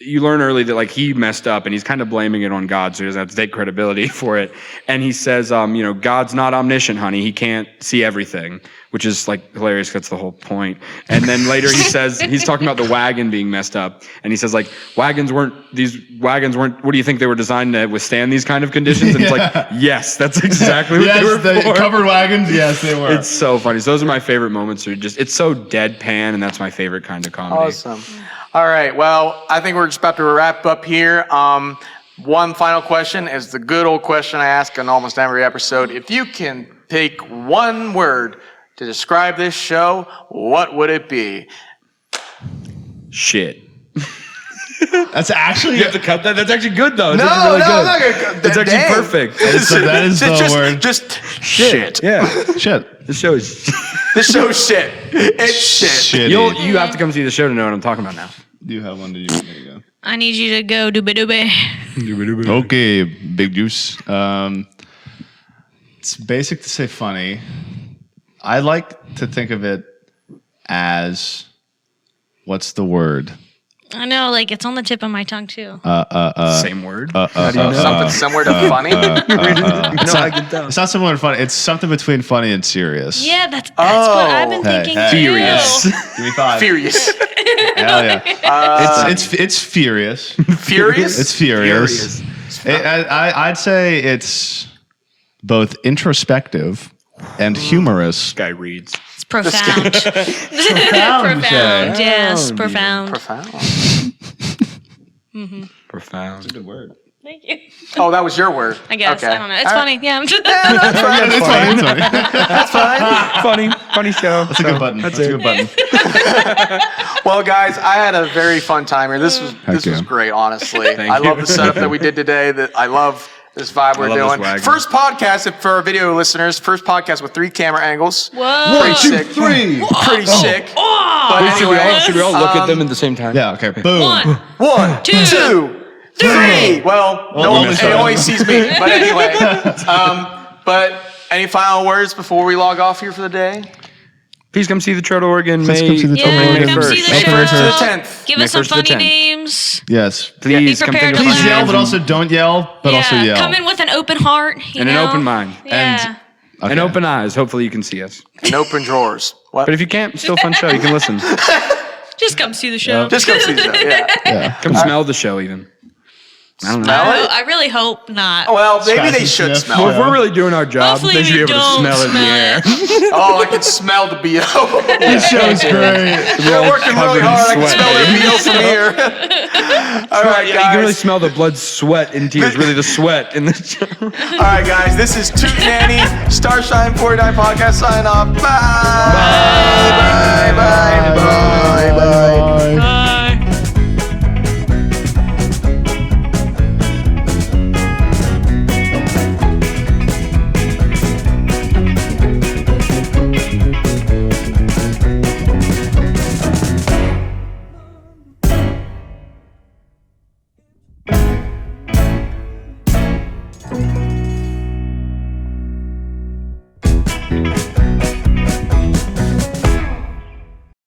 you learn early that like he messed up and he's kind of blaming it on God, so he doesn't have to take credibility for it. And he says, God's not omniscient, honey. He can't see everything, which is like hilarious. That's the whole point. And then later he says, he's talking about the wagon being messed up. And he says like, wagons weren't, what do you think they were designed to withstand these kind of conditions? And it's like, yes, that's exactly what they were for. Covered wagons. Yes, they were. It's so funny. So those are my favorite moments. It's so deadpan, and that's my favorite kind of comedy. Awesome. All right. Well, I think we're just about to wrap up here. One final question is the good old question I ask in almost every episode. If you can pick one word to describe this show, what would it be? Shit. That's actually You have to cut that. That's actually good though. It's No, actually really no, good. I'm not gonna. It's actually Dang. perfect. that is the word. Just shit. Yeah. Shit. This show is. This show's shit. It's shit. Shitty. You have to come see the show to know what I'm talking about now. You have one. There you go. I need you to go Doobay Doobay. Okay, big juice. It's basic to say funny. I like to think of it as what's the word? I know, like it's on the tip of my tongue too. Same word. How do you know? Something similar to funny. I can tell. It's not similar to funny. It's something between funny and serious. Yeah, that's what I've been Hey, thinking hey. too. Furious. Give me 5. Furious. Hell yeah. It's furious. Furious? It's furious. I'd say it's both introspective and humorous. Guy reads. It's profound. Profound, Profound, yes, Profound, profound. Profound. Profound. Good word. Thank you. Oh, that was your word. I guess. Okay. I don't know. It's funny. Yeah. That's fine. Funny show. That's a good button. That's a good button. Well, guys, I had a very fun time here. This was yeah. great, honestly. Thank I you. love the setup that we did today. That I love this vibe we're love this doing. wagon. First podcast for our video listeners. First podcast with 3 camera angles. Whoa. Pretty sick. 3. Pretty sick. But Wait, anyway, should we all look at them at the same time? Yeah. Okay. Boom. 1, 2, 3. Well, no one missed it that. only sees me. But anyway, but any final words before we log off here for the day? Please come see the Trout Oregon. Please come see the Trout Yeah, Oregon. come see the May show. 1st to the 10th. Give May us some 1st to the funny 10th. names. Yes. Please Be come prepared think to of Please laugh. yell, but also don't yell. But also yell. Come in with an open heart. You And an know? open mind. Yeah. Okay. And open eyes. Hopefully you can see us. And open drawers. What? But if you can't, still fun show. You can listen. Just come see the show. Just come see the show. Yeah. Come smell the show even. I don't know. Smell Oh, it? I really hope not. Well, maybe they Scratch should and sniff. smell Well, if it. we're really doing our job, Hopefully they should be we able to don't smell it in the air. smell Oh, I can smell the BO. This show's great. They're working really hard. I can smell their BO from here. All right, Yeah, you can really guys. smell the blood, sweat, and tears. Really, the sweat in the show. All right, guys. This is Tutenannie, Starshine 49 podcast sign off. Bye. Bye. Bye. Bye.